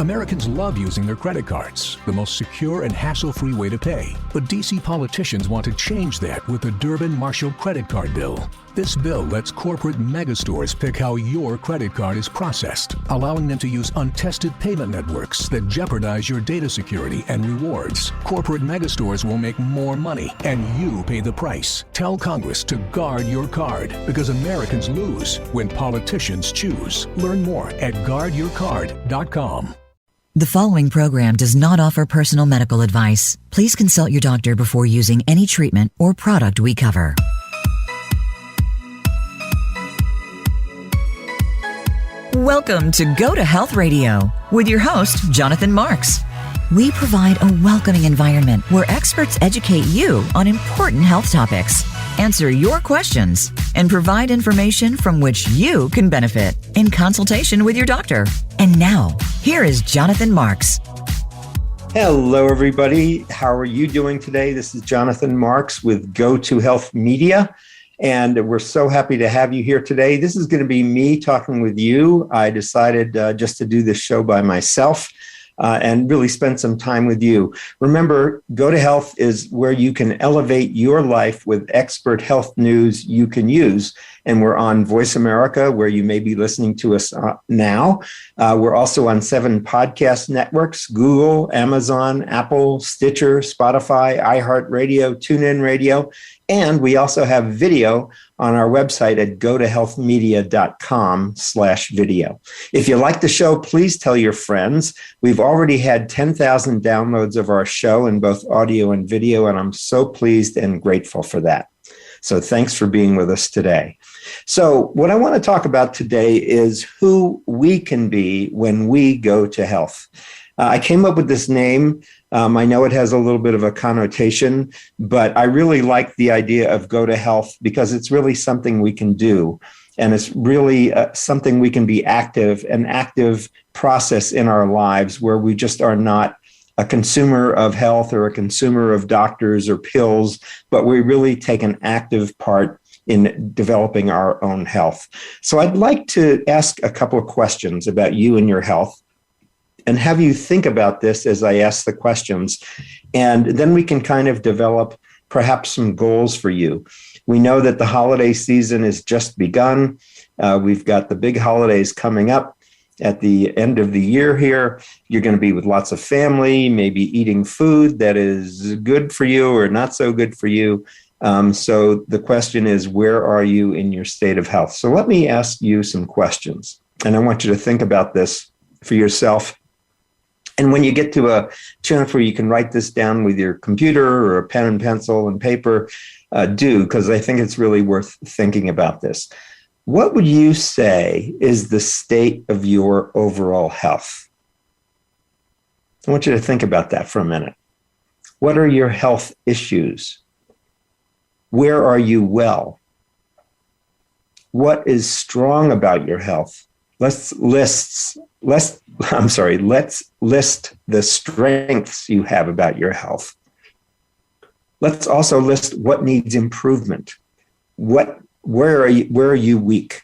Americans love using their credit cards, the most secure and hassle-free way to pay. But D.C. politicians want to change that with the Durbin-Marshall credit card bill. This bill lets corporate megastores pick how your credit card is processed, allowing them to use untested payment networks that jeopardize your data security and rewards. Corporate megastores will make more money, and you pay the price. Tell Congress to guard your card, because Americans lose when politicians choose. Learn more at guardyourcard.com. The following program does not offer personal medical advice. Please consult your doctor before using any treatment or product we cover. Welcome to GoToHealth Radio with your host, Jonathan Marx. We provide a welcoming environment where experts educate you on important health topics, answer your questions, and provide information from which you can benefit in consultation with your doctor. And now, here is Jonathan Marx. Hello, everybody. How are you doing today? This is Jonathan Marx with GoToHealth Media, and we're so happy to have you here today. This is going to be me talking with you. I decided just to do this show by myself. And really spend some time with you. Remember, GoToHealth is where you can elevate your life with expert health news you can use. And we're on Voice America, where you may be listening to us now. We're also on 7 podcast networks: Google, Amazon, Apple, Stitcher, Spotify, iHeartRadio, TuneIn Radio. And we also have video on our website at gotohealthmedia.com/video. If you like the show, please tell your friends. We've already had 10,000 downloads of our show in both audio and video, and I'm so pleased and grateful for that. So thanks for being with us today. So what I want to talk about today is who we can be when we go to health. I came up with this name. I know it has a little bit of a connotation, but I really like the idea of Go to Health because it's really something we can do. And it's really something we can be an active process in our lives where we just are not a consumer of health or a consumer of doctors or pills, but we really take an active part in developing our own health. So I'd like to ask a couple of questions about you and your health, and have you think about this as I ask the questions. And then we can kind of develop perhaps some goals for you. We know that the holiday season has just begun. We've got the big holidays coming up at the end of the year here. You're going to be with lots of family, maybe eating food that is good for you or not so good for you. So the question is, where are you in your state of health? So let me ask you some questions. And I want you to think about this for yourself. And when you get to a chance where you can write this down with your computer or a pen and pencil and paper, do, because I think it's really worth thinking about this. What would you say is the state of your overall health? I want you to think about that for a minute. What are your health issues? Where are you well? What is strong about your health? Let's list the strengths you have about your health. Let's also list what needs improvement. Where are you weak?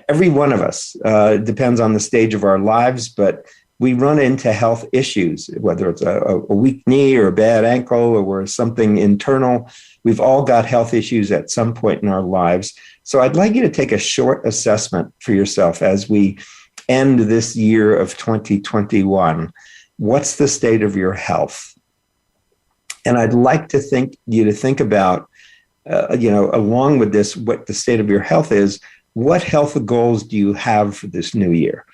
Every one of us, depends on the stage of our lives, but we run into health issues, whether it's a weak knee or a bad ankle or something internal. We've all got health issues at some point in our lives. So I'd like you to take a short assessment for yourself as we end this year of 2021. What's the state of your health? And I'd like to think about, along with this, what the state of your health is. What health goals do you have for this new year?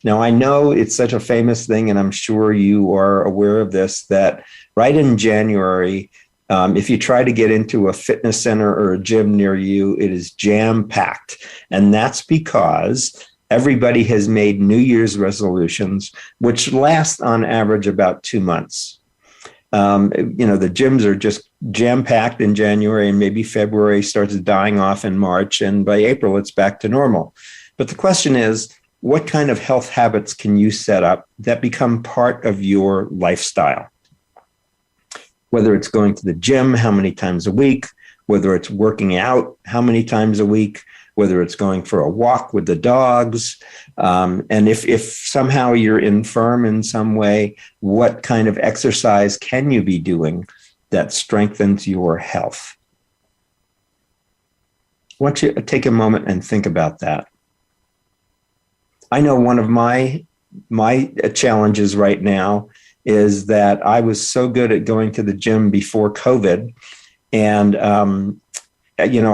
Now, I know it's such a famous thing, and I'm sure you are aware of this, that right in January, if you try to get into a fitness center or a gym near you, it is jam-packed. And that's because everybody has made New Year's resolutions, which last on average about 2 months. The gyms are just jam-packed in January, and maybe February starts dying off in March, and by April, it's back to normal. But the question is, what kind of health habits can you set up that become part of your lifestyle? Whether it's going to the gym, how many times a week, whether it's working out, how many times a week, whether it's going for a walk with the dogs. And if somehow you're infirm in some way, what kind of exercise can you be doing that strengthens your health? I want you to take a moment and think about that. I know one of my challenges right now is that I was so good at going to the gym before COVID, and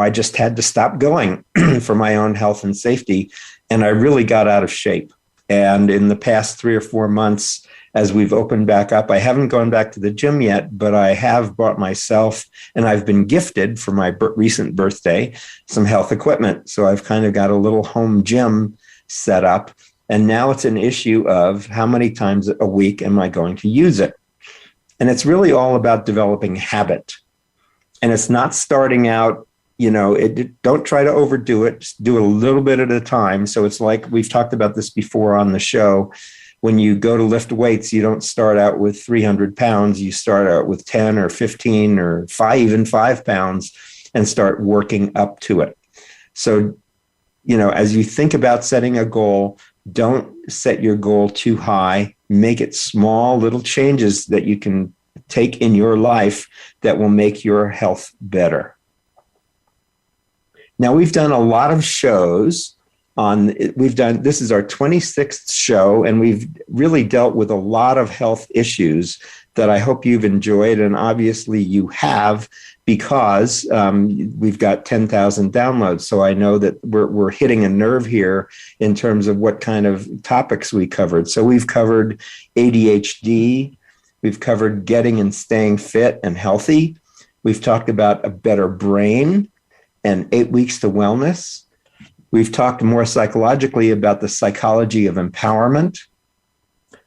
I just had to stop going for my own health and safety, and I really got out of shape. And in the past 3 or 4 months, as we've opened back up, I haven't gone back to the gym yet, but I have bought myself, and I've been gifted for my recent birthday, some health equipment. So I've kind of got a little home gym set up. And now it's an issue of how many times a week am I going to use it? And it's really all about developing habit. And it's not starting out, don't try to overdo it. Just do a little bit at a time. So it's like we've talked about this before on the show. When you go to lift weights, you don't start out with 300 pounds. You start out with 10 or 15 or even 5 pounds and start working up to it. So, as you think about setting a goal, don't set your goal too high. Make it small little changes that you can take in your life that will make your health better. Now, we've done a lot of shows this is our 26th show, and we've really dealt with a lot of health issues that I hope you've enjoyed. And obviously you have, because we've got 10,000 downloads. So I know that we're hitting a nerve here in terms of what kind of topics we covered. So we've covered ADHD. We've covered getting and staying fit and healthy. We've talked about a better brain and 8 weeks to wellness. We've talked more psychologically about the psychology of empowerment.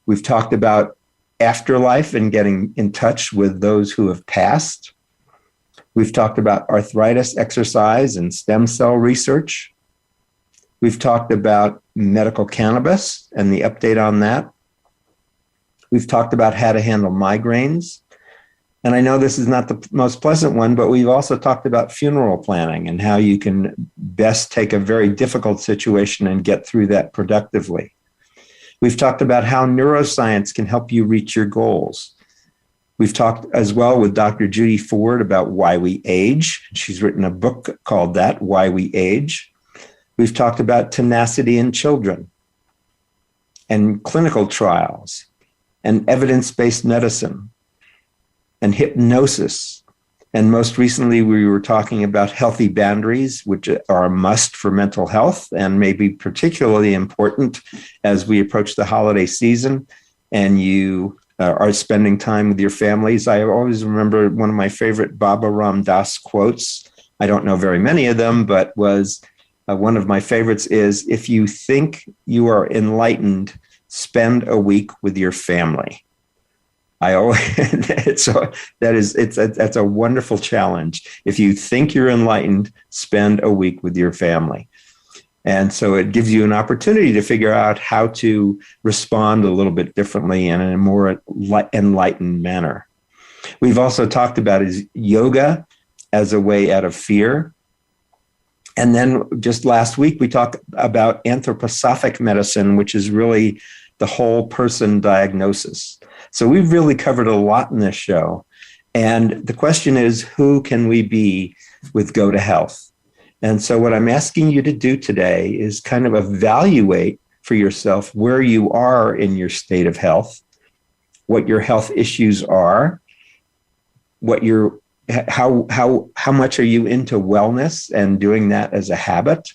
We've talked about afterlife and getting in touch with those who have passed. We've talked about arthritis, exercise, and stem cell research. We've talked about medical cannabis and the update on that. We've talked about how to handle migraines. And I know this is not the most pleasant one, but we've also talked about funeral planning and how you can best take a very difficult situation and get through that productively. We've talked about how neuroscience can help you reach your goals. We've talked as well with Dr. Judy Ford about why we age. She's written a book called that, Why We Age. We've talked about tenacity in children and clinical trials and evidence-based medicine and hypnosis. And most recently, we were talking about healthy boundaries, which are a must for mental health and may be particularly important as we approach the holiday season and you are spending time with your families. I always remember one of my favorite Baba Ram Das quotes. I don't know very many of them, but was one of my favorites is, if you think you are enlightened, spend a week with your family. That's a wonderful challenge. If you think you're enlightened, spend a week with your family. And so it gives you an opportunity to figure out how to respond a little bit differently and in a more enlightened manner. We've also talked about yoga as a way out of fear. And then just last week, we talked about anthroposophic medicine, which is really the whole person diagnosis. So we've really covered a lot in this show. And the question is, who can we be with GoToHealth? And so what I'm asking you to do today is kind of evaluate for yourself where you are in your state of health, what your health issues are, how much are you into wellness and doing that as a habit?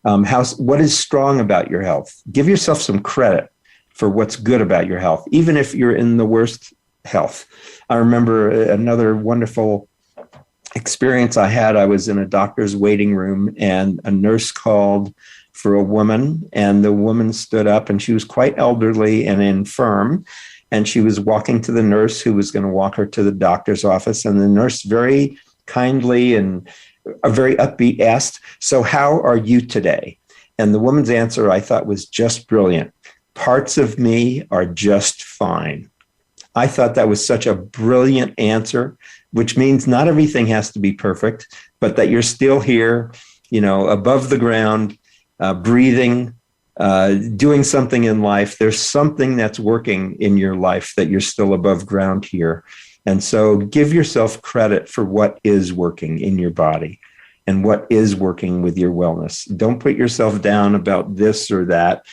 What is strong about your health? Give yourself some credit for what's good about your health, even if you're in the worst health. I remember another wonderful experience I had. I was in a doctor's waiting room and a nurse called for a woman, and the woman stood up, and she was quite elderly and infirm. And she was walking to the nurse who was going to walk her to the doctor's office. And the nurse very kindly and very upbeat asked, "So how are you today?" And the woman's answer I thought was just brilliant. "Parts of me are just fine." I thought that was such a brilliant answer, which means not everything has to be perfect, but that you're still here above the ground, breathing, doing something in life. There's something that's working in your life that you're still above ground here. And so give yourself credit for what is working in your body and what is working with your wellness. Don't put yourself down about this or that.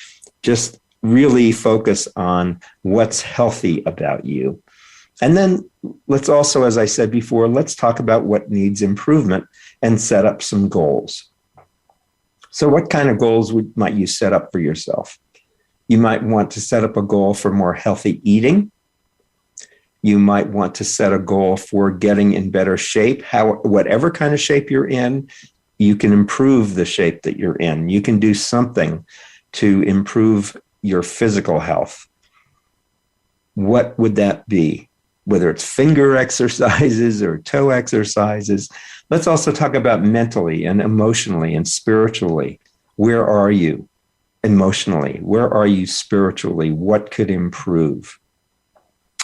Just really focus on what's healthy about you. And then let's also, as I said before, let's talk about what needs improvement and set up some goals. So what kind of goals might you set up for yourself? You might want to set up a goal for more healthy eating. You might want to set a goal for getting in better shape. Whatever kind of shape you're in, you can improve the shape that you're in. You can do something to improve your physical health. What would that be? Whether it's finger exercises or toe exercises. Let's also talk about mentally and emotionally and spiritually. Where are you emotionally? Where are you spiritually? What could improve?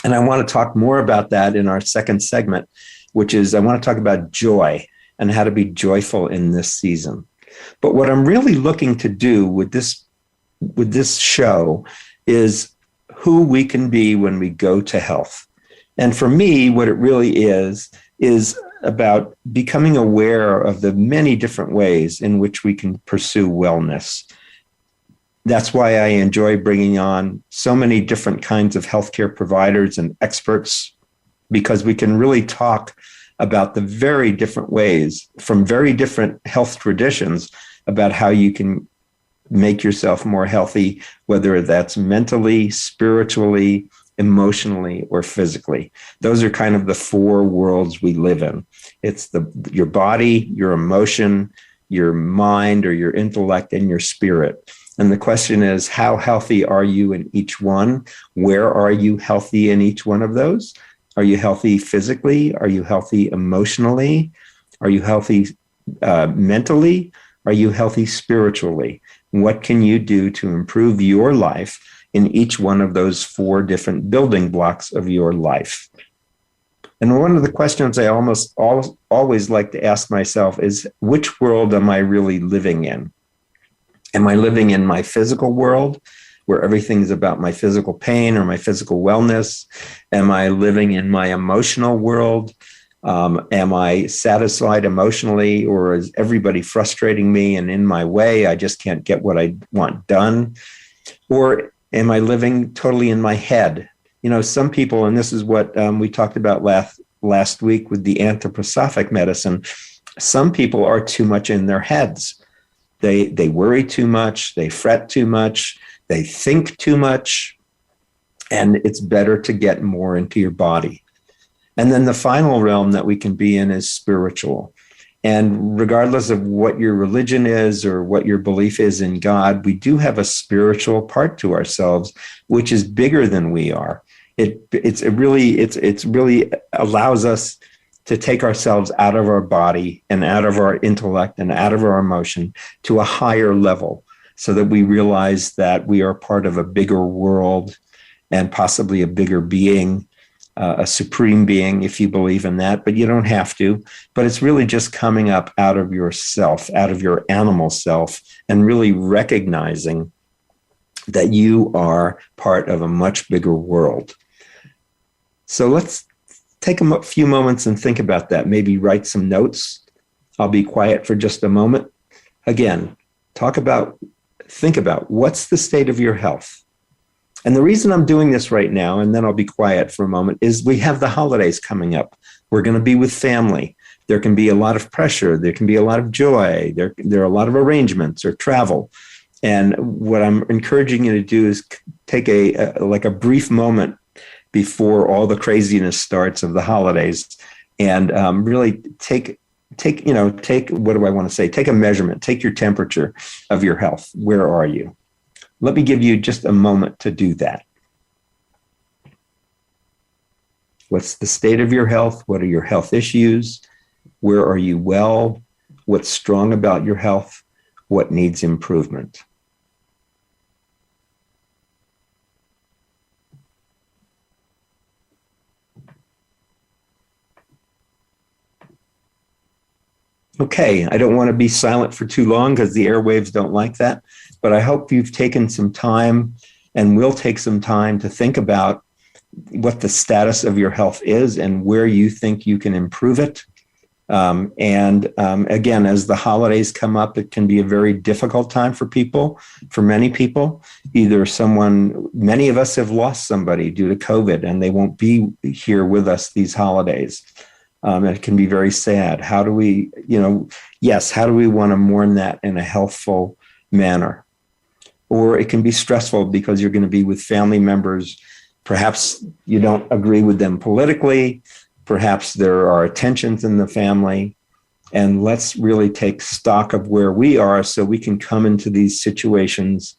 And I want to talk more about that in our second segment, which is I want to talk about joy and how to be joyful in this season. But what I'm really looking to do with this show is who we can be when we go to health. And for me, what it really is about becoming aware of the many different ways in which we can pursue wellness. That's why I enjoy bringing on so many different kinds of healthcare providers and experts, because we can really talk about the very different ways from very different health traditions about how you can make yourself more healthy, whether that's mentally, spiritually, emotionally, or physically. Those are kind of the four worlds we live in. It's your body, your emotion, your mind or your intellect, and your spirit. And the question is, how healthy are you in each one? Where are you healthy in each one of those? Are you healthy physically? Are you healthy emotionally? Are you healthy mentally? Are you healthy spiritually? What can you do to improve your life in each one of those four different building blocks of your life? And one of the questions I almost always like to ask myself is, which world am I really living in? Am I living in my physical world, where everything's about my physical pain or my physical wellness? Am I living in my emotional world? Am I satisfied emotionally, or is everybody frustrating me and in my way? I just can't get what I want done. Or am I living totally in my head? Some people, and this is what we talked about last week with the anthroposophic medicine, some people are too much in their heads. They worry too much, they fret too much, they think too much, and it's better to get more into your body. And then the final realm that we can be in is spiritual. And regardless of what your religion is or what your belief is in God, we do have a spiritual part to ourselves, which is bigger than we are. It really allows us to take ourselves out of our body and out of our intellect and out of our emotion to a higher level, so that we realize that we are part of a bigger world and possibly a bigger being, a supreme being, if you believe in that, but you don't have to. But it's really just coming up out of yourself, out of your animal self, and really recognizing that you are part of a much bigger world. So let's take a few moments and think about that. Maybe write some notes. I'll be quiet for just a moment. Again, think about what's the state of your health. And the reason I'm doing this right now, and then I'll be quiet for a moment, is we have the holidays coming up. We're going to be with family. There can be a lot of pressure. There can be a lot of joy. There are a lot of arrangements or travel. And what I'm encouraging you to do is take a brief moment before all the craziness starts of the holidays, and really take what do I want to say? Take a measurement, take your temperature of your health. Where are you? Let me give you just a moment to do that. What's the state of your health? What are your health issues? Where are you well? What's strong about your health? What needs improvement? Okay, I don't want to be silent for too long because the airwaves don't like that, but I hope you've taken some time and will take some time to think about what the status of your health is and where you think you can improve it. Again, as the holidays come up, it can be a very difficult time for many people. Many of us have lost somebody due to COVID and they won't be here with us these holidays. It can be very sad. How do we want to mourn that in a healthful manner? Or it can be stressful because you're going to be with family members. Perhaps you don't agree with them politically. Perhaps there are tensions in the family. And let's really take stock of where we are so we can come into these situations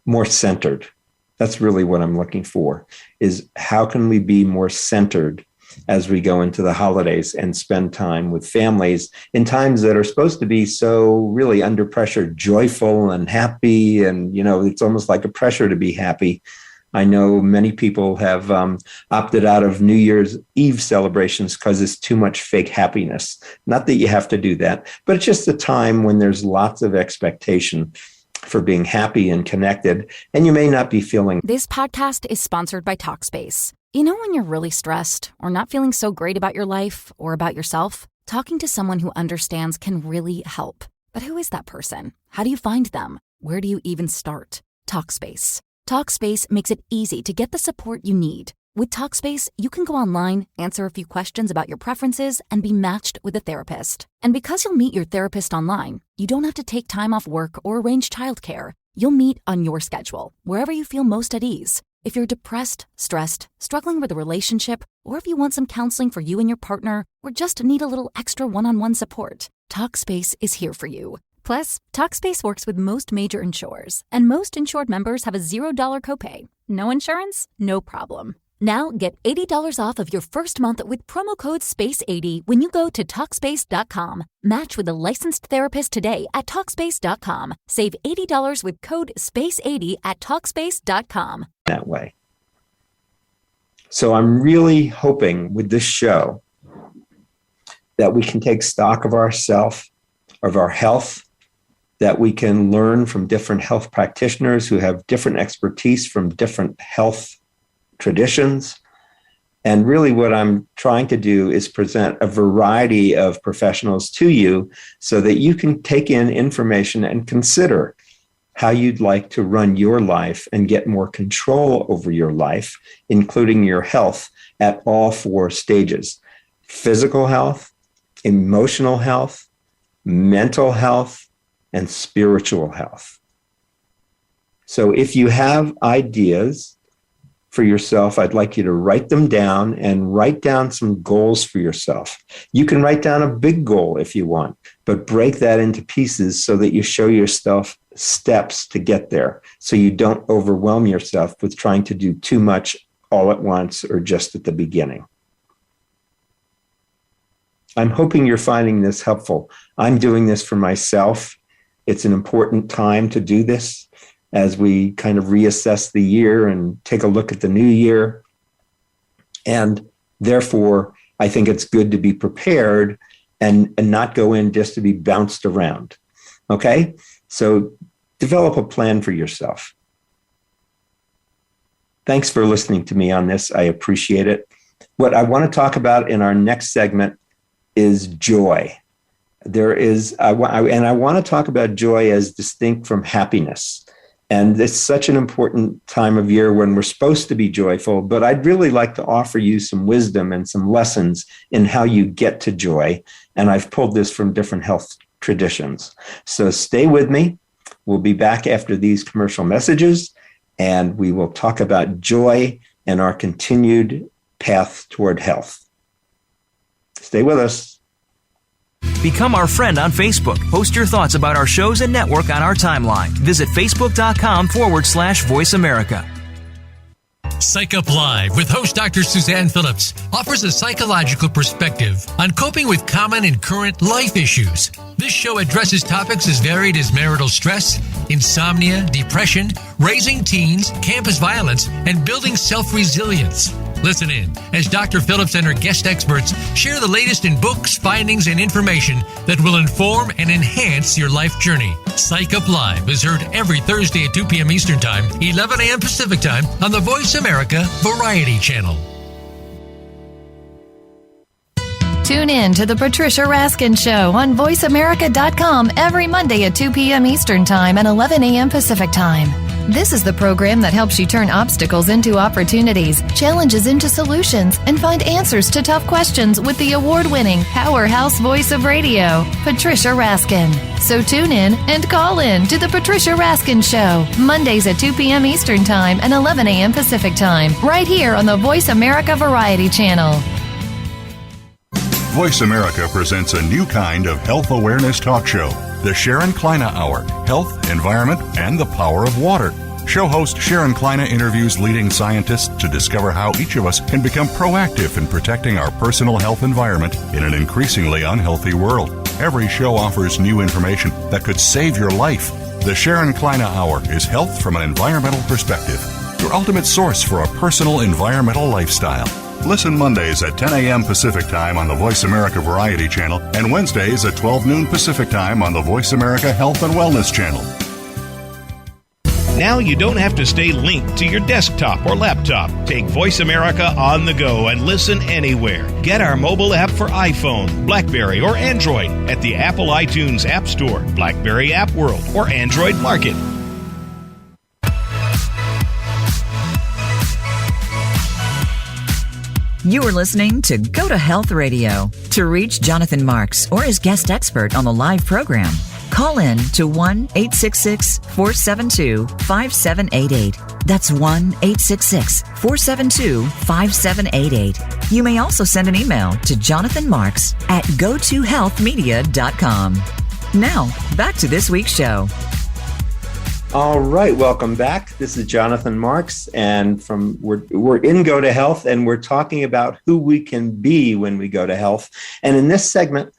more centered. That's really what I'm looking for, is how can we be more centered as we go into the holidays and spend time with families in times that are supposed to be so really under pressure, joyful and happy. And, it's almost like a pressure to be happy. I know many people have opted out of New Year's Eve celebrations because it's too much fake happiness. Not that you have to do that, but it's just a time when there's lots of expectation for being happy and connected, and you may not be feeling. This podcast is sponsored by Talkspace. You know when you're really stressed or not feeling so great about your life or about yourself? Talking to someone who understands can really help. But who is that person? How do you find them? Where do you even start? Talkspace. Talkspace makes it easy to get the support you need. With Talkspace, you can go online, answer a few questions about your preferences, and be matched with a therapist. And because you'll meet your therapist online, you don't have to take time off work or arrange childcare. You'll meet on your schedule, wherever you feel most at ease. If you're depressed, stressed, struggling with a relationship, or if you want some counseling for you and your partner, or just need a little extra one-on-one support, Talkspace is here for you. Plus, Talkspace works with most major insurers, and most insured members have a $0 copay. No insurance? No problem. Now get $80 off of your first month with promo code SPACE80 when you go to Talkspace.com. Match with a licensed therapist today at Talkspace.com. Save $80 with code SPACE80 at Talkspace.com. That way. So I'm really hoping with this show that we can take stock of ourselves, of our health, that we can learn from different health practitioners who have different expertise from different health traditions. And really what I'm trying to do is present a variety of professionals to you so that you can take in information and consider how you'd like to run your life and get more control over your life, including your health at all 4 stages: physical health, emotional health, mental health, and spiritual health. So if you have ideas for yourself, I'd like you to write them down and write down some goals for yourself. You can write down a big goal if you want, but break that into pieces so that you show yourself steps to get there, so you don't overwhelm yourself with trying to do too much all at once or just at the beginning. I'm hoping you're finding this helpful. I'm doing this for myself. It's an important time to do this as we kind of reassess the year and take a look at the new year. And therefore, I think it's good to be prepared and not go in just to be bounced around. Okay? So develop a plan for yourself. Thanks for listening to me on this. I appreciate it. What I want to talk about in our next segment is joy. I want to talk about joy as distinct from happiness. And it's such an important time of year when we're supposed to be joyful, but I'd really like to offer you some wisdom and some lessons in how you get to joy. And I've pulled this from different health traditions. So stay with me. We'll be back after these commercial messages, and we will talk about joy and our continued path toward health. Stay with us. Become our friend on Facebook. Post your thoughts about our shows and network on our timeline. Visit Facebook.com/Voice America. Psych Up Live with host Dr. Suzanne Phillips offers a psychological perspective on coping with common and current life issues. This show addresses topics as varied as marital stress, insomnia, depression, raising teens, campus violence, and building self-resilience. Listen in as Dr. Phillips and her guest experts share the latest in books, findings, and information that will inform and enhance your life journey. Psych Up Live is heard every Thursday at 2 p.m. Eastern Time, 11 a.m. Pacific Time on the Voice America Variety Channel. Tune in to The Patricia Raskin Show on VoiceAmerica.com every Monday at 2 p.m. Eastern Time and 11 a.m. Pacific Time. This is the program that helps you turn obstacles into opportunities, challenges into solutions, and find answers to tough questions with the award-winning powerhouse voice of radio, Patricia Raskin. So tune in and call in to The Patricia Raskin Show, Mondays at 2 p.m. Eastern Time and 11 a.m. Pacific Time, right here on the Voice America Variety Channel. Voice America presents a new kind of health awareness talk show, the Sharon Kleina Hour, Health, Environment, and the Power of Water. Show host Sharon Kleina interviews leading scientists to discover how each of us can become proactive in protecting our personal health environment in an increasingly unhealthy world. Every show offers new information that could save your life. The Sharon Kleina Hour is health from an environmental perspective, your ultimate source for a personal environmental lifestyle. Listen Mondays at 10 a.m. Pacific Time on the Voice America Variety Channel and Wednesdays at 12 noon Pacific Time on the Voice America Health and Wellness Channel. Now you don't have to stay linked to your desktop or laptop. Take Voice America on the go and listen anywhere. Get our mobile app for iPhone, BlackBerry, or Android at the Apple iTunes App Store, BlackBerry App World, or Android Market. You are listening to GoToHealth Radio. To reach Jonathan Marx or his guest expert on the live program, call in to 1-866-472-5788. That's 1-866-472-5788. You may also send an email to jonathanmarks@gotohealthmedia.com. Now, back to this week's show. All right, welcome back. This is Jonathan Marks, and we're in Go to Health, and we're talking about who we can be when we go to health. And in this segment,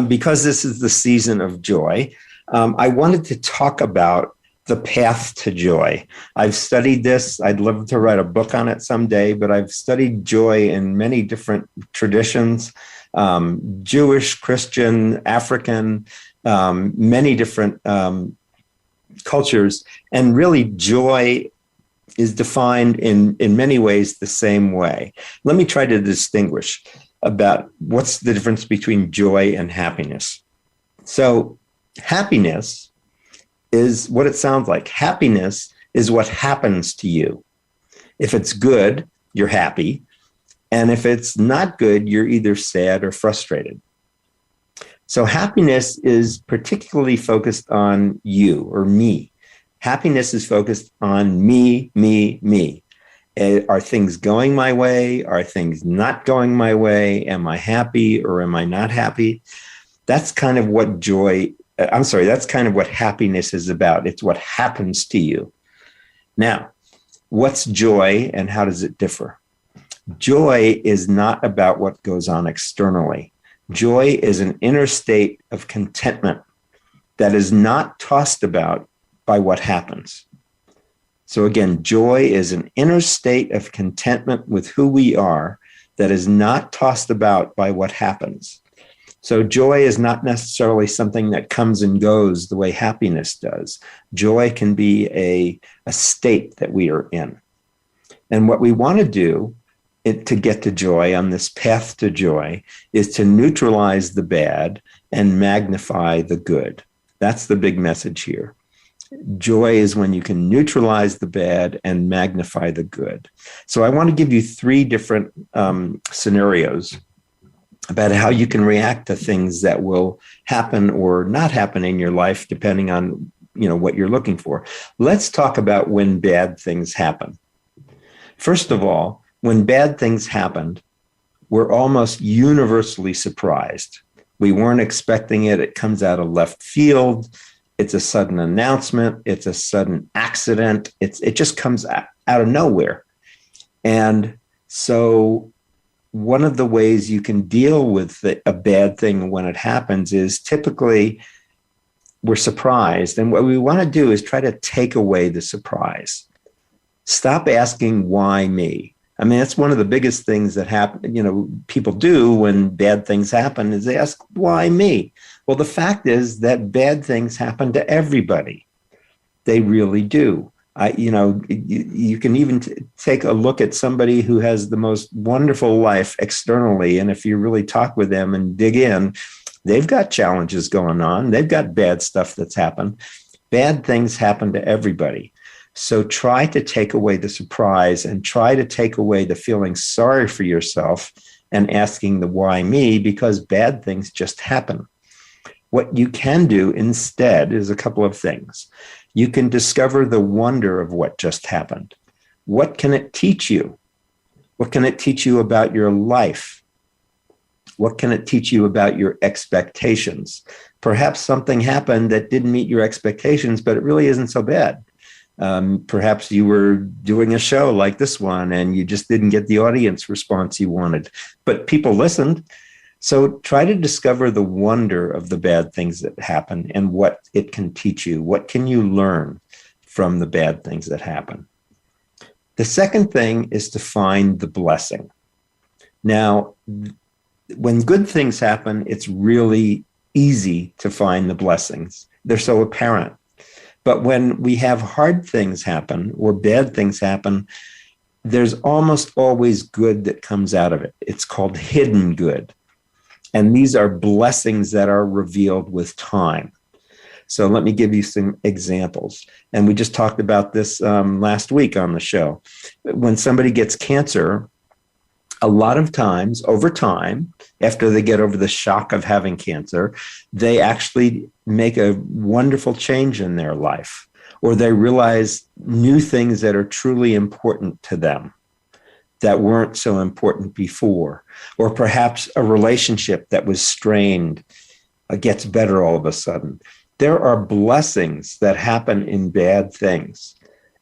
because this is the season of joy, I wanted to talk about the path to joy. I've studied this. I'd love to write a book on it someday, but I've studied joy in many different traditions, Jewish, Christian, African, many different cultures, and really joy is defined in many ways the same way. Let me try to distinguish about what's the difference between joy and happiness. So happiness is what it sounds like. Happiness is what happens to you. If it's good, you're happy. And if it's not good, you're either sad or frustrated. So happiness is particularly focused on you or me. Happiness is focused on me, me, me. Are things going my way? Are things not going my way? Am I happy or am I not happy? That's kind of what that's kind of what happiness is about. It's what happens to you. Now, what's joy and how does it differ? Joy is not about what goes on externally. Joy is an inner state of contentment that is not tossed about by what happens. So again, joy is an inner state of contentment with who we are that is not tossed about by what happens. So joy is not necessarily something that comes and goes the way happiness does. Joy can be a state that we are in. And what we want to do to get to joy on this path to joy is to neutralize the bad and magnify the good. That's the big message here. Joy is when you can neutralize the bad and magnify the good. So I want to give you three different scenarios about how you can react to things that will happen or not happen in your life, depending on what you're looking for. Let's talk about when bad things happen. First of all, when bad things happened, we're almost universally surprised. We weren't expecting it. It comes out of left field. It's a sudden announcement. It's a sudden accident. It just comes out of nowhere. And so one of the ways you can deal with a bad thing when it happens is typically we're surprised. And what we want to do is try to take away the surprise. Stop asking, why me? I mean, it's one of the biggest things that happen, people do when bad things happen is they ask, why me? Well, the fact is that bad things happen to everybody. They really do. You can even take a look at somebody who has the most wonderful life externally. And if you really talk with them and dig in, they've got challenges going on. They've got bad stuff that's happened. Bad things happen to everybody. So try to take away the surprise and try to take away the feeling sorry for yourself and asking the why me, because bad things just happen. What you can do instead is a couple of things. You can discover the wonder of what just happened. What can it teach you? What can it teach you about your life? What can it teach you about your expectations? Perhaps something happened that didn't meet your expectations, but it really isn't so bad. Perhaps you were doing a show like this one and you just didn't get the audience response you wanted, but people listened. So try to discover the wonder of the bad things that happen and what it can teach you. What can you learn from the bad things that happen? The second thing is to find the blessing. Now, when good things happen, it's really easy to find the blessings. They're so apparent. But when we have hard things happen or bad things happen, there's almost always good that comes out of it. It's called hidden good. And these are blessings that are revealed with time. So let me give you some examples. And we just talked about this last week on the show. When somebody gets cancer, a lot of times, over time, after they get over the shock of having cancer, they actually make a wonderful change in their life, or they realize new things that are truly important to them that weren't so important before, or perhaps a relationship that was strained gets better all of a sudden. There are blessings that happen in bad things.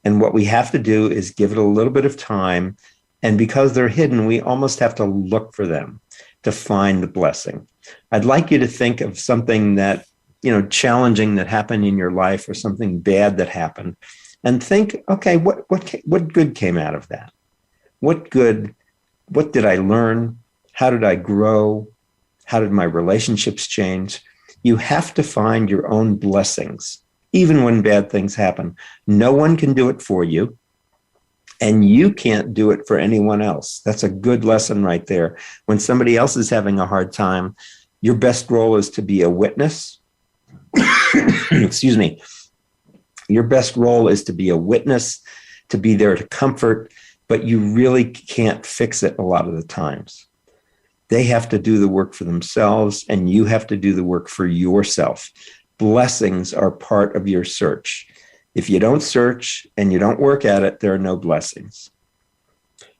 And what we have to do is give it a little bit of time. And because they're hidden, we almost have to look for them to find the blessing. I'd like you to think of something that, challenging that happened in your life or something bad that happened, and think, okay, what good came out of that? What did I learn? How did I grow? How did my relationships change? You have to find your own blessings, even when bad things happen. No one can do it for you, and you can't do it for anyone else. That's a good lesson right there. When somebody else is having a hard time, your best role is to be a witness. Excuse me. Your best role is to be a witness, to be there to comfort, but you really can't fix it a lot of the times. They have to do the work for themselves, and you have to do the work for yourself. Blessings are part of your search. If you don't search and you don't work at it, there are no blessings.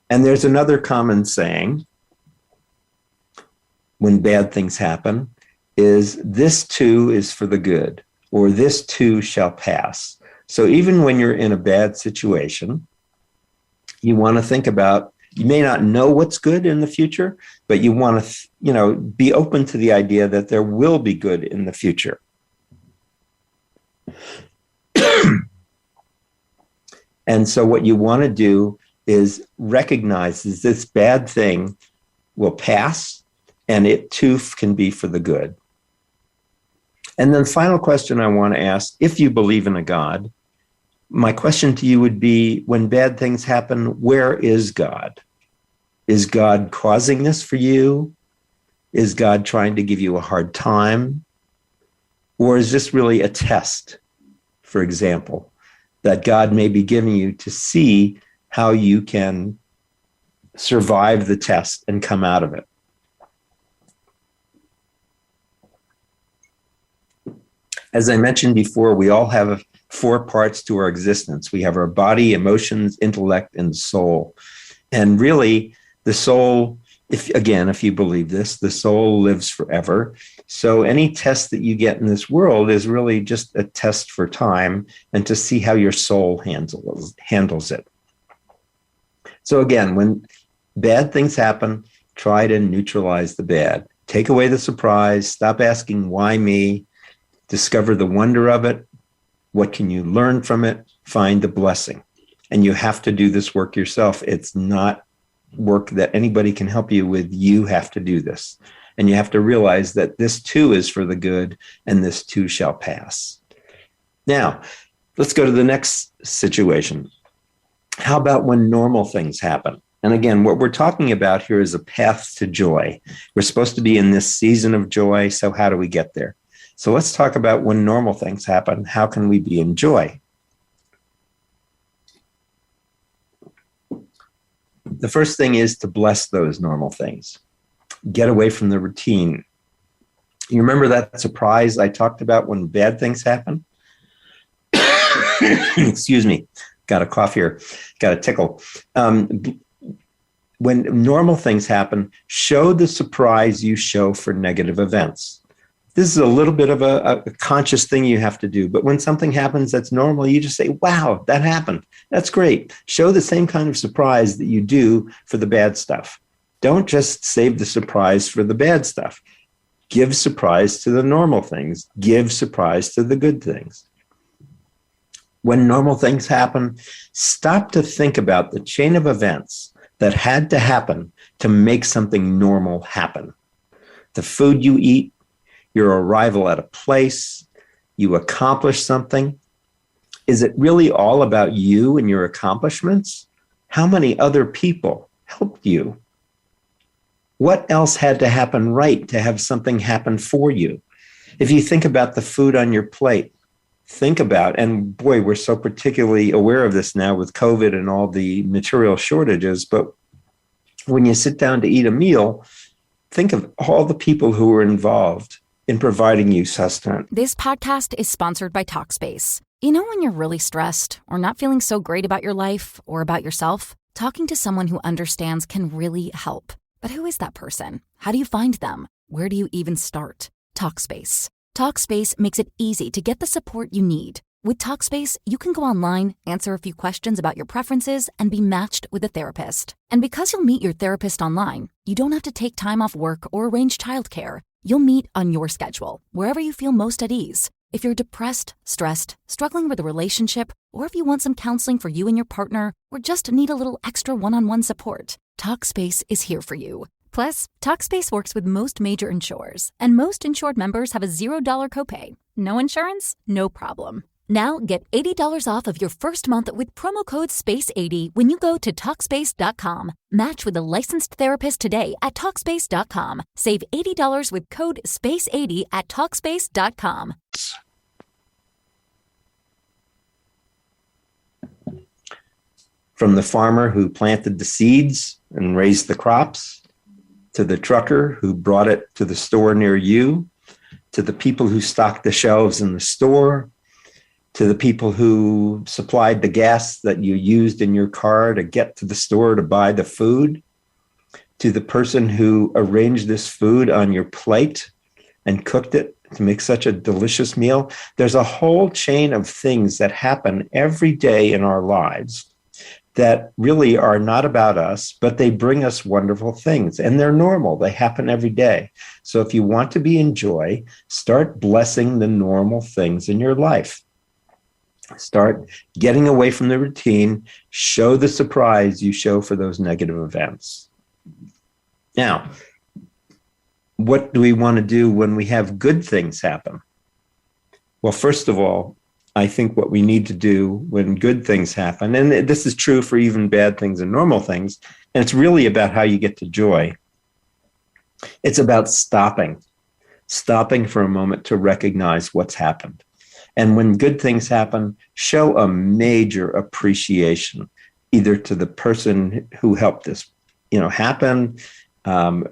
And there's another common saying when bad things happen is, this too is for the good, or this too shall pass. So even when you're in a bad situation, you want to think about, you may not know what's good in the future, but you want to, be open to the idea that there will be good in the future. And so what you want to do is recognize that this bad thing will pass, and it too can be for the good. And then the final question I want to ask, if you believe in a God, my question to you would be, when bad things happen, where is God? Is God causing this for you? Is God trying to give you a hard time? Or is this really a test, for example, that God may be giving you to see how you can survive the test and come out of it? As I mentioned before, we all have 4 parts to our existence. We have our body, emotions, intellect, and soul. And really, the soul, if you believe this, the soul lives forever. So any test that you get in this world is really just a test for time and to see how your soul handles it. So again, when bad things happen, try to neutralize the bad. Take away the surprise. Stop asking, why me? Discover the wonder of it. What can you learn from it? Find the blessing. And you have to do this work yourself. It's not work that anybody can help you with. You have to do this. And you have to realize that this too is for the good, and this too shall pass. Now, let's go to the next situation. How about when normal things happen? And again, what we're talking about here is a path to joy. We're supposed to be in this season of joy. So how do we get there? So let's talk about when normal things happen. How can we be in joy? The first thing is to bless those normal things. Get away from the routine. You remember that surprise I talked about when bad things happen? Excuse me. Got a cough here. Got a tickle. When normal things happen, show the surprise you show for negative events. This is a little bit of a conscious thing you have to do. But when something happens that's normal, you just say, wow, that happened. That's great. Show the same kind of surprise that you do for the bad stuff. Don't just save the surprise for the bad stuff. Give surprise to the normal things. Give surprise to the good things. When normal things happen, stop to think about the chain of events that had to happen to make something normal happen. The food you eat, your arrival at a place, you accomplish something. Is it really all about you and your accomplishments? How many other people helped you? What else had to happen right to have something happen for you? If you think about the food on your plate, think about, and boy, we're so particularly aware of this now with COVID and all the material shortages, but when you sit down to eat a meal, think of all the people who were involved in providing you sustenance. This podcast is sponsored by Talkspace. You know when you're really stressed or not feeling so great about your life or about yourself? Talking to someone who understands can really help. But who is that person? How do you find them? Where do you even start? Talkspace. Talkspace makes it easy to get the support you need. With Talkspace, you can go online, answer a few questions about your preferences, and be matched with a therapist. And because you'll meet your therapist online, you don't have to take time off work or arrange childcare. You'll meet on your schedule, wherever you feel most at ease. If you're depressed, stressed, struggling with a relationship, or if you want some counseling for you and your partner, or just need a little extra one-on-one support, Talkspace is here for you. Plus, Talkspace works with most major insurers, and most insured members have a $0 copay. No insurance? No problem. Now get $80 off of your first month with promo code SPACE80 when you go to Talkspace.com. Match with a licensed therapist today at Talkspace.com. Save $80 with code SPACE80 at Talkspace.com. From the farmer who planted the seeds and raised the crops, to the trucker who brought it to the store near you, to the people who stocked the shelves in the store, to the people who supplied the gas that you used in your car to get to the store to buy the food, to the person who arranged this food on your plate and cooked it to make such a delicious meal. There's a whole chain of things that happen every day in our lives that really are not about us, but they bring us wonderful things, and they're normal. They happen every day. So if you want to be in joy, start blessing the normal things in your life. Start getting away from the routine. Show the surprise you show for those negative events. Now, what do we want to do when we have good things happen? Well, first of all, I think what we need to do when good things happen, and this is true for even bad things and normal things, and it's really about how you get to joy. It's about stopping for a moment to recognize what's happened. And when good things happen, show a major appreciation, either to the person who helped this, happen,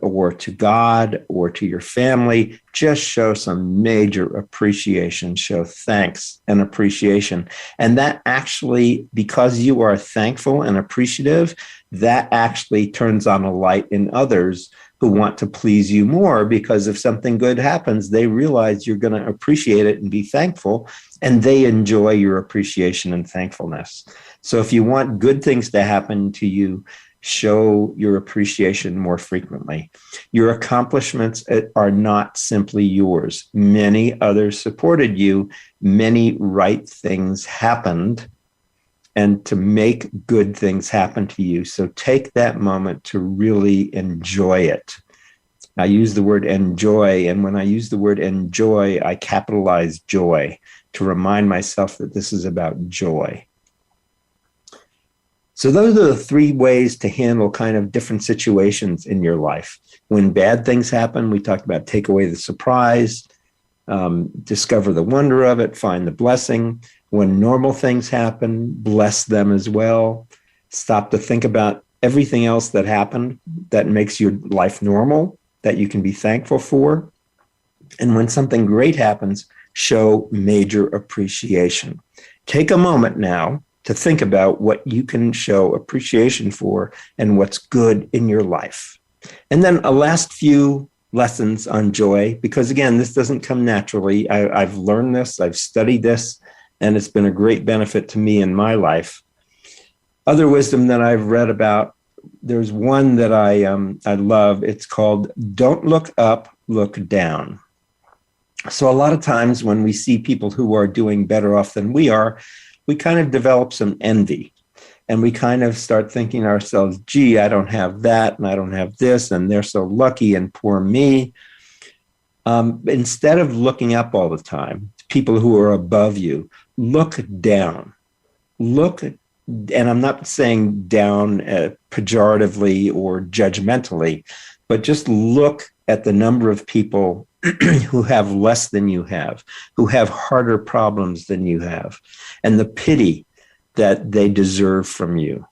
or to God, or to your family. Just show some major appreciation. Show thanks and appreciation. And that actually, because you are thankful and appreciative, that actually turns on a light in others who want to please you more, because if something good happens, they realize you're going to appreciate it and be thankful, and they enjoy your appreciation and thankfulness. So if you want good things to happen to you, show your appreciation more frequently. Your accomplishments are not simply yours. Many others supported you. Many right things happened. and to make good things happen to you. So take that moment to really enjoy it. I use the word enjoy, and when I use the word enjoy, I capitalize joy to remind myself that this is about joy. So those are the three ways to handle kind of different situations in your life. When bad things happen, we talked about take away the surprise, discover the wonder of it, find the blessing. When normal things happen, bless them as well. Stop to think about everything else that happened that makes your life normal, that you can be thankful for. And when something great happens, show major appreciation. Take a moment now to think about what you can show appreciation for and what's good in your life. And then a last few lessons on joy, because again, this doesn't come naturally. I've learned this, I've studied this, and it's been a great benefit to me in my life. Other wisdom that I've read about, there's one that I love. It's called "Don't look up, look down." So a lot of times when we see people who are doing better off than we are, we kind of develop some envy. And we kind of start thinking to ourselves, gee, I don't have that, and I don't have this, and they're so lucky, and poor me. Instead of looking up all the time, people who are above you, look down. Look, and I'm not saying down pejoratively or judgmentally, but just look at the number of people who have less than you have, who have harder problems than you have, and the pity that they deserve from you.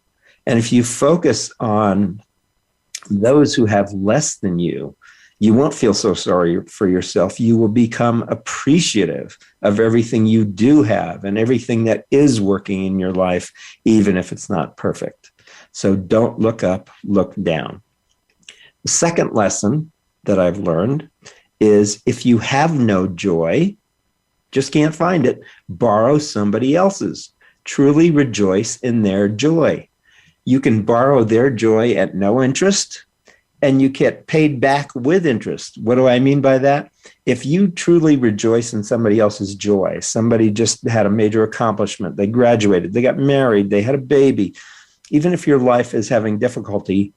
And if you focus on those who have less than you, you won't feel so sorry for yourself. You will become appreciative of everything you do have and everything that is working in your life, even if it's not perfect. So don't look up, look down. The second lesson that I've learned is if you have no joy, just can't find it, borrow somebody else's. Truly rejoice in their joy. You can borrow their joy at no interest, and you get paid back with interest. What do I mean by that? If you truly rejoice in somebody else's joy, somebody just had a major accomplishment, they graduated, they got married, they had a baby, even if your life is having difficulty,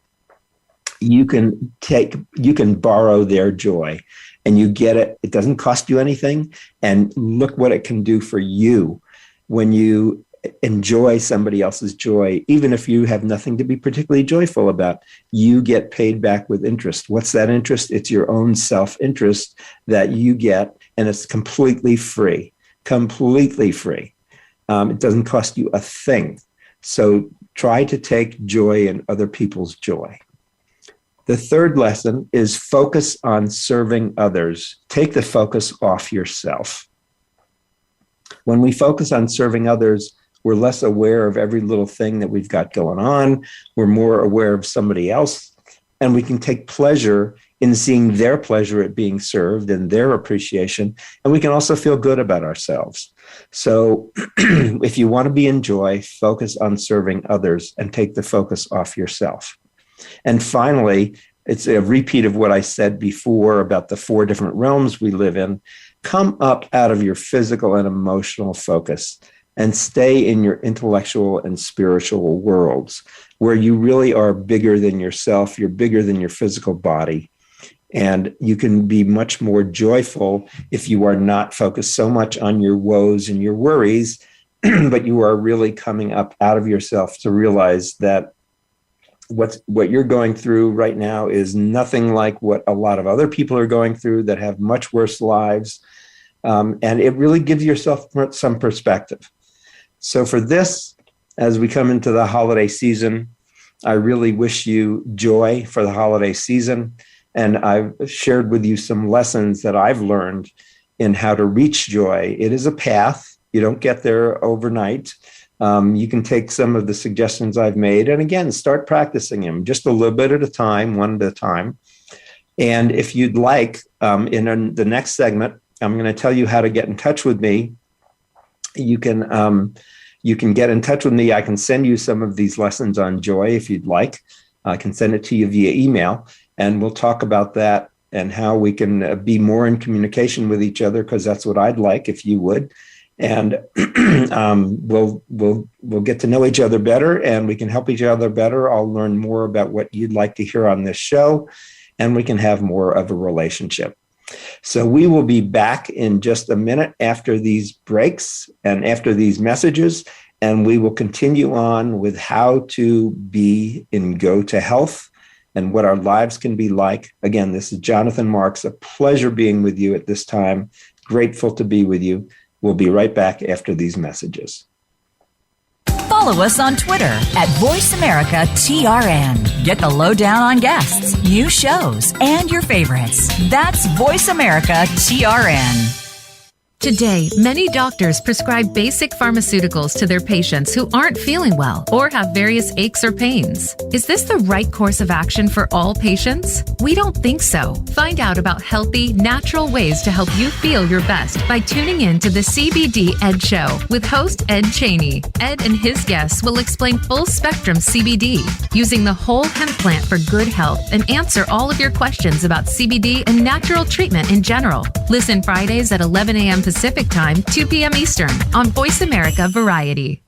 you can borrow their joy, and you get it. It doesn't cost you anything, and look what it can do for you when you enjoy somebody else's joy. Even if you have nothing to be particularly joyful about, you get paid back with interest. What's that interest? It's your own self-interest that you get, and it's completely free. Completely free. It doesn't cost you a thing. So try to take joy in other people's joy. The third lesson is focus on serving others. Take the focus off yourself. When we focus on serving others, we're less aware of every little thing that we've got going on. We're more aware of somebody else, and we can take pleasure in seeing their pleasure at being served and their appreciation. And we can also feel good about ourselves. So if you want to be in joy, focus on serving others and take the focus off yourself. And finally, it's a repeat of what I said before about the 4 different realms we live in. Come up out of your physical and emotional focus and stay in your intellectual and spiritual worlds where you really are bigger than yourself. You're bigger than your physical body. And you can be much more joyful if you are not focused so much on your woes and your worries, but you are really coming up out of yourself to realize that what you're going through right now is nothing like what a lot of other people are going through that have much worse lives. And it really gives yourself some perspective. So for this, as we come into the holiday season, I really wish you joy for the holiday season. And I've shared with you some lessons that I've learned in how to reach joy. It is a path. You don't get there overnight. You can take some of the suggestions I've made and again, start practicing them just a little bit at a time, one at a time. And if you'd like, in the next segment, I'm going to tell you how to get in touch with me. You can get in touch with me. I can send you some of these lessons on joy if you'd like. I can send it to you via email, and we'll talk about that and how we can be more in communication with each other, because that's what I'd like if you would. And we'll get to know each other better, and we can help each other better. I'll learn more about what you'd like to hear on this show, and we can have more of a relationship. So we will be back in just a minute after these breaks and after these messages, and we will continue on with how to be in GoToHealth and what our lives can be like. Again, this is Jonathan Marx. A pleasure being with you at this time. Grateful to be with you. We'll be right back after these messages. Follow us on Twitter at VoiceAmericaTRN. Get the lowdown on guests, new shows, and your favorites. That's VoiceAmericaTRN. Today, many doctors prescribe basic pharmaceuticals to their patients who aren't feeling well or have various aches or pains. Is this the right course of action for all patients? We don't think so. Find out about healthy, natural ways to help you feel your best by tuning in to the CBD Ed Show with host Ed Cheney. Ed and his guests will explain full-spectrum CBD using the whole hemp plant for good health and answer all of your questions about CBD and natural treatment in general. Listen Fridays at 11 a.m. Pacific Time, 2 p.m. Eastern on Voice America Variety.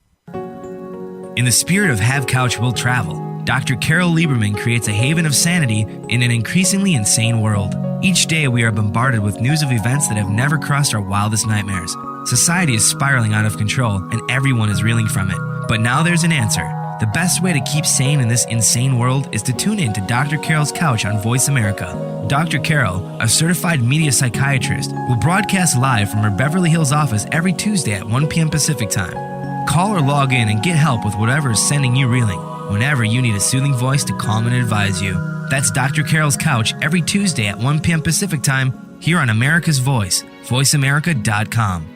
In the spirit of Have Couch Will Travel, Dr. Carol Lieberman creates a haven of sanity in an increasingly insane world. Each day we are bombarded with news of events that have never crossed our wildest nightmares. Society is spiraling out of control and everyone is reeling from it. But now there's an answer. The best way to keep sane in this insane world is to tune in to Dr. Carol's Couch on Voice America. Dr. Carol, a certified media psychiatrist, will broadcast live from her Beverly Hills office every Tuesday at 1 p.m. Pacific Time. Call or log in and get help with whatever is sending you reeling, whenever you need a soothing voice to calm and advise you. That's Dr. Carol's Couch every Tuesday at 1 p.m. Pacific Time here on America's Voice, voiceamerica.com.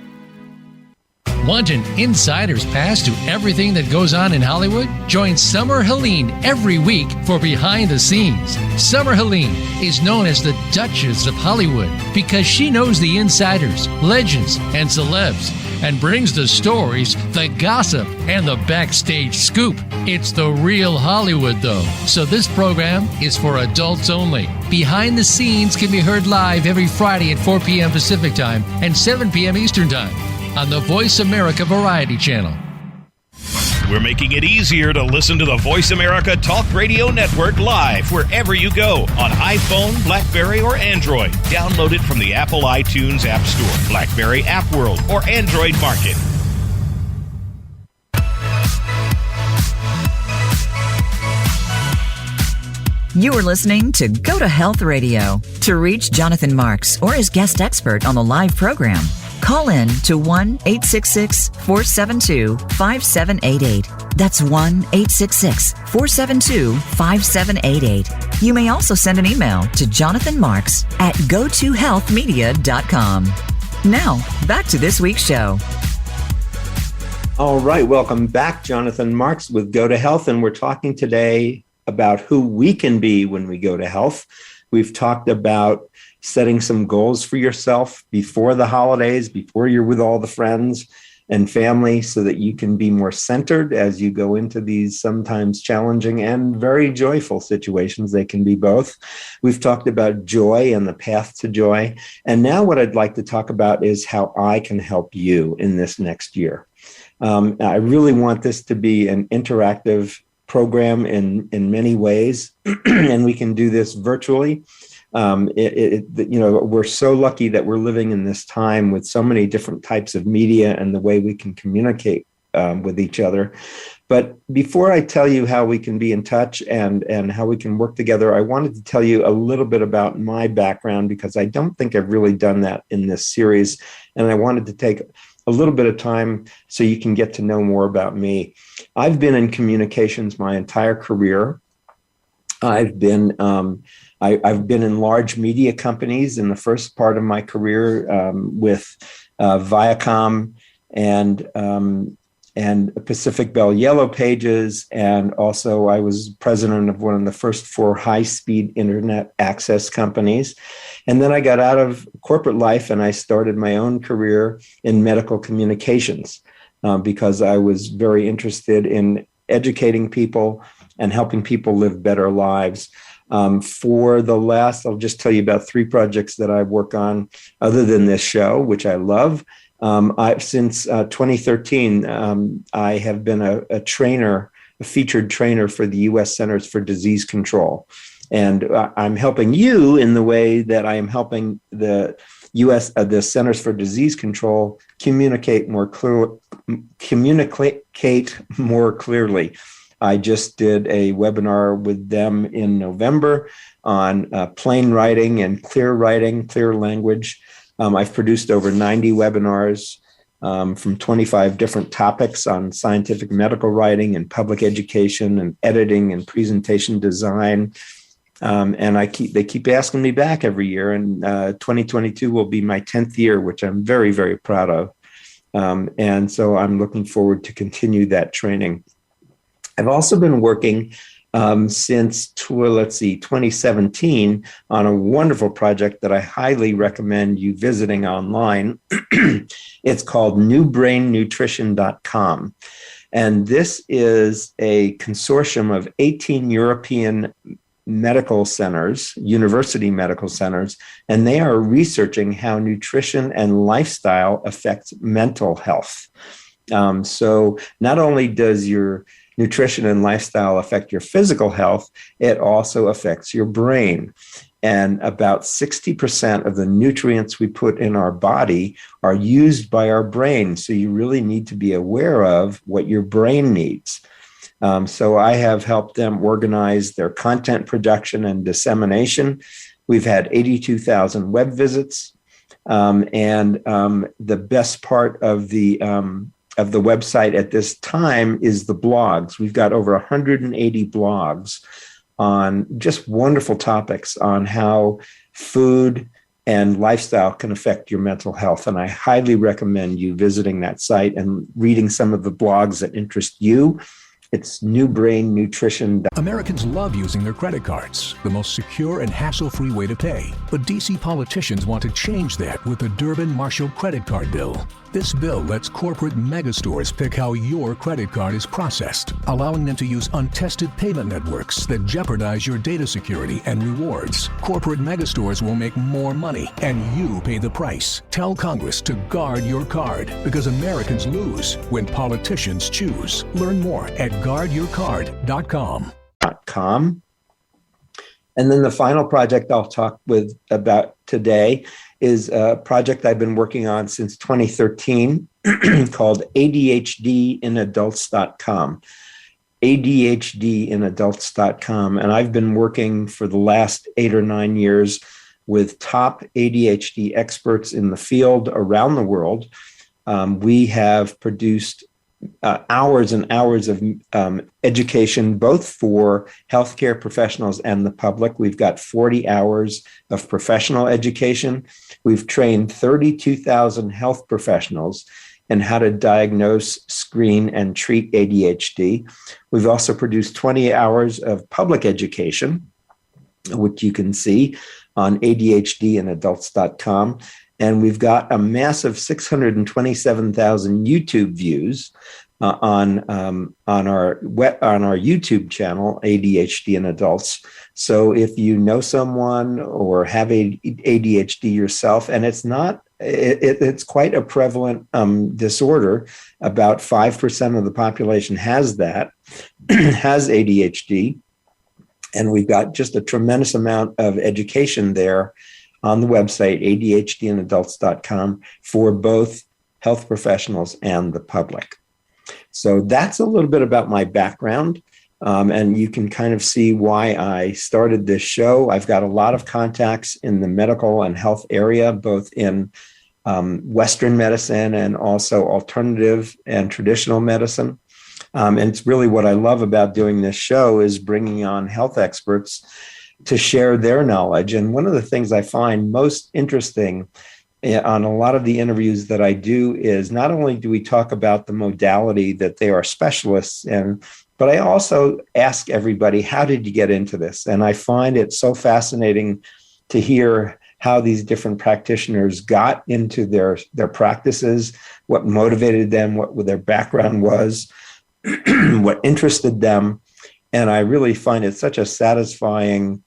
Want an insider's pass to everything that goes on in Hollywood? Join Summer Helene every week for Behind the Scenes. Summer Helene is known as the Duchess of Hollywood because she knows the insiders, legends, and celebs, and brings the stories, the gossip, and the backstage scoop. It's the real Hollywood, though, so this program is for adults only. Behind the Scenes can be heard live every Friday at 4 p.m. Pacific Time and 7 p.m. Eastern Time on the Voice America Variety Channel. We're making it easier to listen to the Voice America Talk Radio Network live wherever you go on iPhone, BlackBerry, or Android. Download it from the Apple iTunes App Store, BlackBerry App World, or Android Market. You are listening to Go to Health Radio. To reach Jonathan Marx or his guest expert on the live program, call in to 1-866-472-5788. That's 1-866-472-5788. You may also send an email to jonathanmarx@gotohealthmedia.com. Now, back to this week's show. All right, welcome back. Jonathan Marx with Go to Health, and we're talking today about who we can be when we go to health. We've talked about setting some goals for yourself before the holidays, before you're with all the friends and family, so that you can be more centered as you go into these sometimes challenging and very joyful situations. They can be both. We've talked about joy and the path to joy. And now what I'd like to talk about is how I can help you in this next year. I really want this to be an interactive program in many ways, and we can do this virtually. We're so lucky that we're living in this time with so many different types of media and the way we can communicate with each other. But before I tell you how we can be in touch and how we can work together, I wanted to tell you a little bit about my background, because I don't think I've really done that in this series. And I wanted to take a little bit of time so you can get to know more about me. I've been in communications my entire career. I've been in large media companies in the first part of my career with Viacom and Pacific Bell Yellow Pages. And also I was president of one of the first 4 high-speed internet access companies. And then I got out of corporate life and I started my own career in medical communications because I was very interested in educating people and helping people live better lives. For the last, I'll just tell you about 3 projects that I work on other than this show, which I love. Since 2013, I have been a trainer, a featured trainer for the U.S. Centers for Disease Control. And I'm helping you in the way that I am helping the the Centers for Disease Control communicate more clearly. I just did a webinar with them in November on plain writing and clear language. I've produced over 90 webinars from 25 different topics on scientific medical writing and public education and editing and presentation design. And they keep asking me back every year. And 2022 will be my 10th year, which I'm very, very proud of. And so I'm looking forward to continue that training. I've also been working since 2017 on a wonderful project that I highly recommend you visiting online. It's called newbrainnutrition.com. And this is a consortium of 18 European medical centers, university medical centers, and they are researching how nutrition and lifestyle affects mental health. So not only does your nutrition and lifestyle affect your physical health, it also affects your brain. And about 60% of the nutrients we put in our body are used by our brain. So you really need to be aware of what your brain needs. So I have helped them organize their content production and dissemination. We've had 82,000 web visits. And the best part of the website at this time is the blogs. We've got over 180 blogs on just wonderful topics on how food and lifestyle can affect your mental health. And I highly recommend you visiting that site and reading some of the blogs that interest you. It's newbrainnutrition. Americans love using their credit cards, the most secure and hassle-free way to pay. But DC politicians want to change that with the Durbin-Marshall credit card bill. This bill lets corporate megastores pick how your credit card is processed, allowing them to use untested payment networks that jeopardize your data security and rewards. Corporate megastores will make more money, and you pay the price. Tell Congress to guard your card, because Americans lose when politicians choose. Learn more at guardyourcard.com. And then the final project I'll talk about today is a project I've been working on since 2013 called ADHDinadults.com. ADHDinadults.com. And I've been working for the last 8 or 9 years with top ADHD experts in the field around the world. We have produced hours and hours of education, both for healthcare professionals and the public. We've got 40 hours of professional education. We've trained 32,000 health professionals in how to diagnose, screen, and treat ADHD. We've also produced 20 hours of public education, which you can see on ADHDinadults.com. And we've got a massive 627,000 YouTube views on our YouTube channel, ADHD in Adults. So if you know someone or have ADHD yourself, and it's quite a prevalent disorder. About 5% of the population has ADHD, and we've got just a tremendous amount of education there on the website, ADHDinadults.com, for both health professionals and the public. So that's a little bit about my background, and you can kind of see why I started this show. I've got a lot of contacts in the medical and health area, both in Western medicine and also alternative and traditional medicine. And it's really what I love about doing this show is bringing on health experts to share their knowledge. And one of the things I find most interesting on a lot of the interviews that I do is not only do we talk about the modality that they are specialists in, but I also ask everybody, how did you get into this? And I find it so fascinating to hear how these different practitioners got into their practices, what motivated them, what their background was, what interested them. And I really find it such a satisfying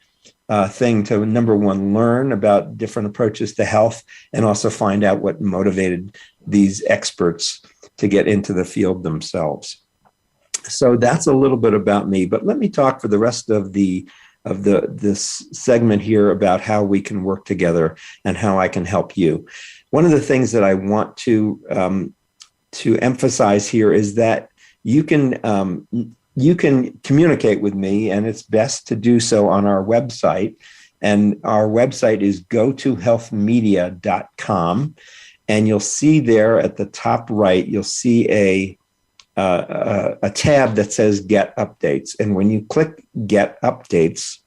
thing to, number one, learn about different approaches to health and also find out what motivated these experts to get into the field themselves. So that's a little bit about me, but let me talk for the rest of this segment here about how we can work together and how I can help you. One of the things that I want to emphasize here is that you can communicate with me, and it's best to do so on our website. And our website is GoToHealthMedia.com. And you'll see there at the top right, you'll see a tab that says Get Updates. And when you click Get Updates,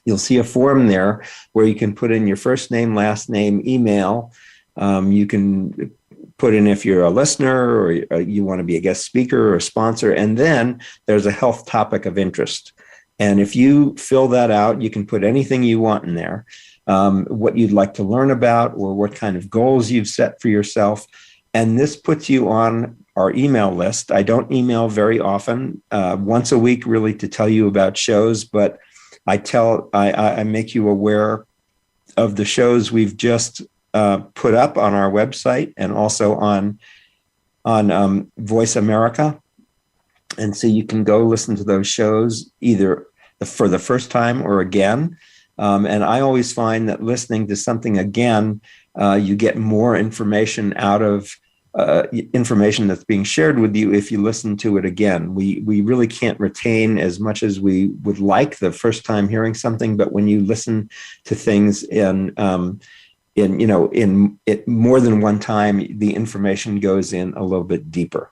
you'll see a form there where you can put in your first name, last name, email. You can put in if you're a listener or you want to be a guest speaker or a sponsor. And then there's a health topic of interest. And if you fill that out, you can put anything you want in there, what you'd like to learn about or what kind of goals you've set for yourself. And this puts you on our email list. I don't email very often, once a week really to tell you about shows, but I make you aware of the shows we've just put up on our website and also on Voice America. And so you can go listen to those shows either for the first time or again. And I always find that listening to something again, you get more information out of information that's being shared with you if you listen to it again. We really can't retain as much as we would like the first time hearing something, but when you listen to things in more than one time, the information goes in a little bit deeper.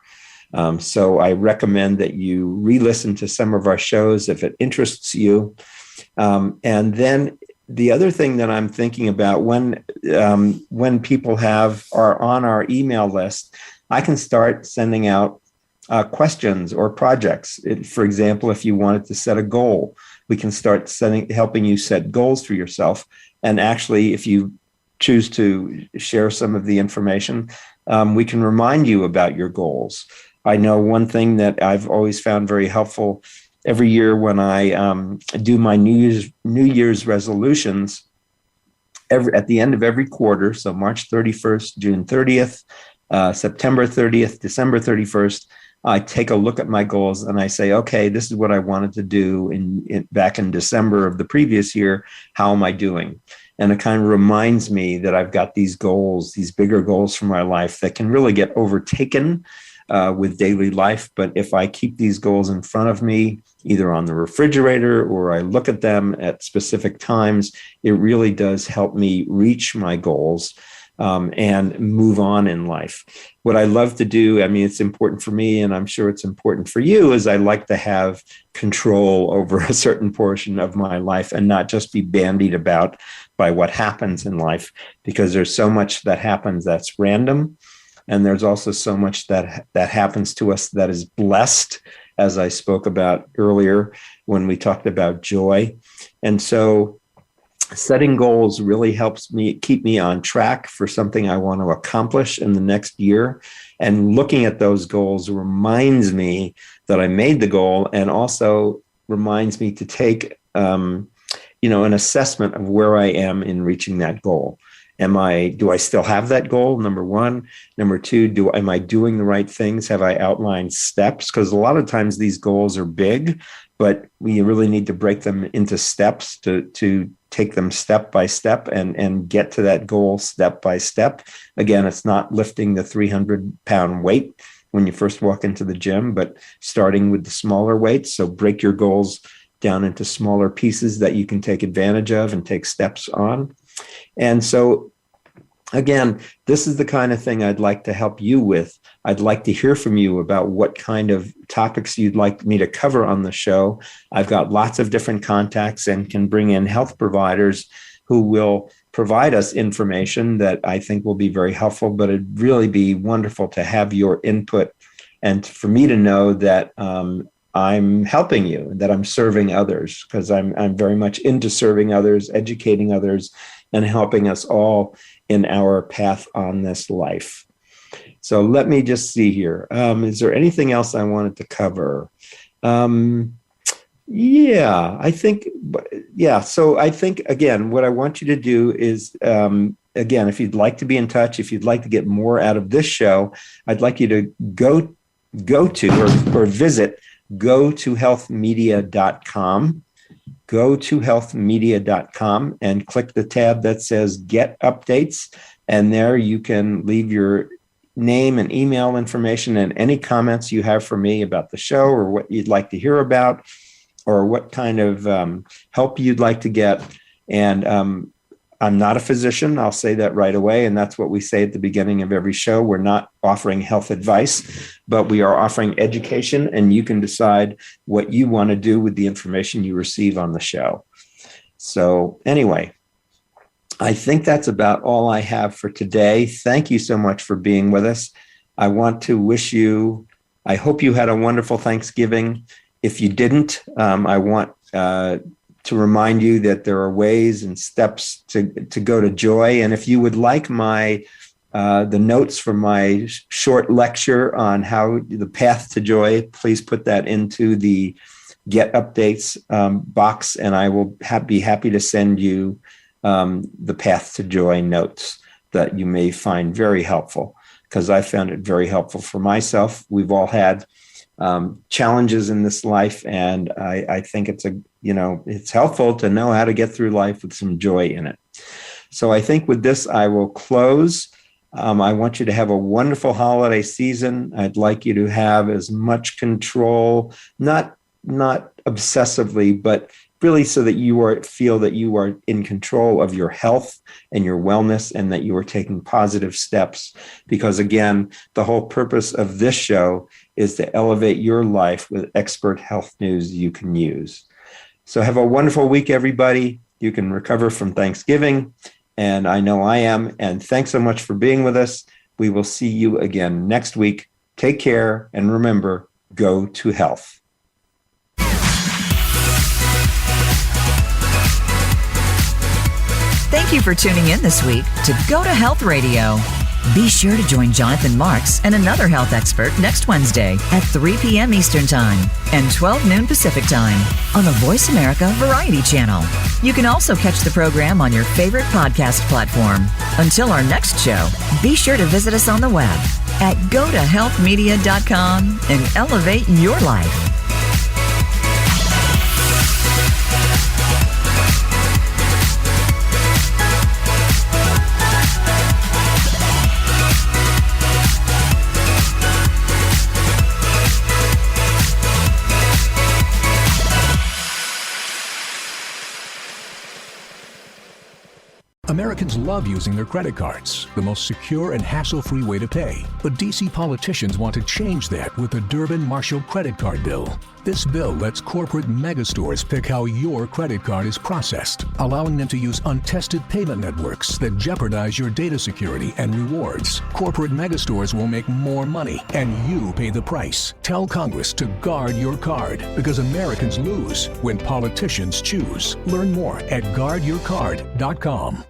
So I recommend that you re-listen to some of our shows if it interests you. And then the other thing that I'm thinking about when people are on our email list, I can start sending out questions or projects. For example, if you wanted to set a goal, we can start helping you set goals for yourself. And actually, if you choose to share some of the information, we can remind you about your goals. I know one thing that I've always found very helpful every year when I do my New Year's resolutions, at the end of every quarter, so March 31st, June 30th, September 30th, December 31st, I take a look at my goals and I say, okay, this is what I wanted to do back in December of the previous year. How am I doing? And it kind of reminds me that I've got these goals, these bigger goals for my life that can really get overtaken with daily life. But if I keep these goals in front of me, either on the refrigerator or I look at them at specific times, it really does help me reach my goals and move on in life. What I love to do, it's important for me, and I'm sure it's important for you, is I like to have control over a certain portion of my life and not just be bandied about by what happens in life, because there's so much that happens that's random. And there's also so much that happens to us that is blessed, as I spoke about earlier when we talked about joy. And so setting goals really helps me keep me on track for something I want to accomplish in the next year. And looking at those goals reminds me that I made the goal, and also reminds me to take an assessment of where I am in reaching that goal. Do I still have that goal? Number one. Number two, am I doing the right things? Have I outlined steps? Because a lot of times these goals are big, but we really need to break them into steps to take them step by step and get to that goal step by step. Again, it's not lifting the 300-pound weight when you first walk into the gym, but starting with the smaller weights. So break your goals down into smaller pieces that you can take advantage of and take steps on. And so, again, this is the kind of thing I'd like to help you with. I'd like to hear from you about what kind of topics you'd like me to cover on the show. I've got lots of different contacts and can bring in health providers who will provide us information that I think will be very helpful, but it'd really be wonderful to have your input and for me to know that I'm helping you, that I'm serving others, because I'm very much into serving others, educating others, and helping us all in our path on this life. So let me just see here. Is there anything else I wanted to cover? Yeah, I think, yeah. So I think, again, what I want you to do is, again, if you'd like to be in touch, if you'd like to get more out of this show, I'd like you to go to or visit GoToHealthMedia.com, GoToHealthMedia.com, and click the tab that says Get Updates. And there you can leave your name and email information and any comments you have for me about the show or what you'd like to hear about, or what kind of help you'd like to get. And I'm not a physician. I'll say that right away. And that's what we say at the beginning of every show. We're not offering health advice, but we are offering education, and you can decide what you want to do with the information you receive on the show. So anyway, I think that's about all I have for today. Thank you so much for being with us. I want to wish you, I hope you had a wonderful Thanksgiving. If you didn't, I want to remind you that there are ways and steps to go to joy. And if you would like the notes from my short lecture on how the path to joy, please put that into the Get Updates box, and I will be happy to send you the path to joy notes that you may find very helpful, because I found it very helpful for myself. We've all had challenges in this life, and I think it's helpful to know how to get through life with some joy in it. So I think with this, I will close. I want you to have a wonderful holiday season. I'd like you to have as much control, not obsessively, but really so that feel that you are in control of your health and your wellness, and that you are taking positive steps. Because again, the whole purpose of this show is to elevate your life with expert health news you can use. So have a wonderful week, everybody. You can recover from Thanksgiving, and I know I am. And thanks so much for being with us. We will see you again next week. Take care, and remember, go to health. Thank you for tuning in this week to Go to Health Radio. Be sure to join Jonathan Marx and another health expert next Wednesday at 3 p.m. Eastern Time and 12 noon Pacific Time on the Voice America Variety Channel. You can also catch the program on your favorite podcast platform. Until our next show, be sure to visit us on the web at GoToHealthMedia.com and elevate your life. Americans love using their credit cards, the most secure and hassle-free way to pay. But DC politicians want to change that with the Durbin-Marshall credit card bill. This bill lets corporate megastores pick how your credit card is processed, allowing them to use untested payment networks that jeopardize your data security and rewards. Corporate megastores will make more money, and you pay the price. Tell Congress to guard your card, because Americans lose when politicians choose. Learn more at guardyourcard.com.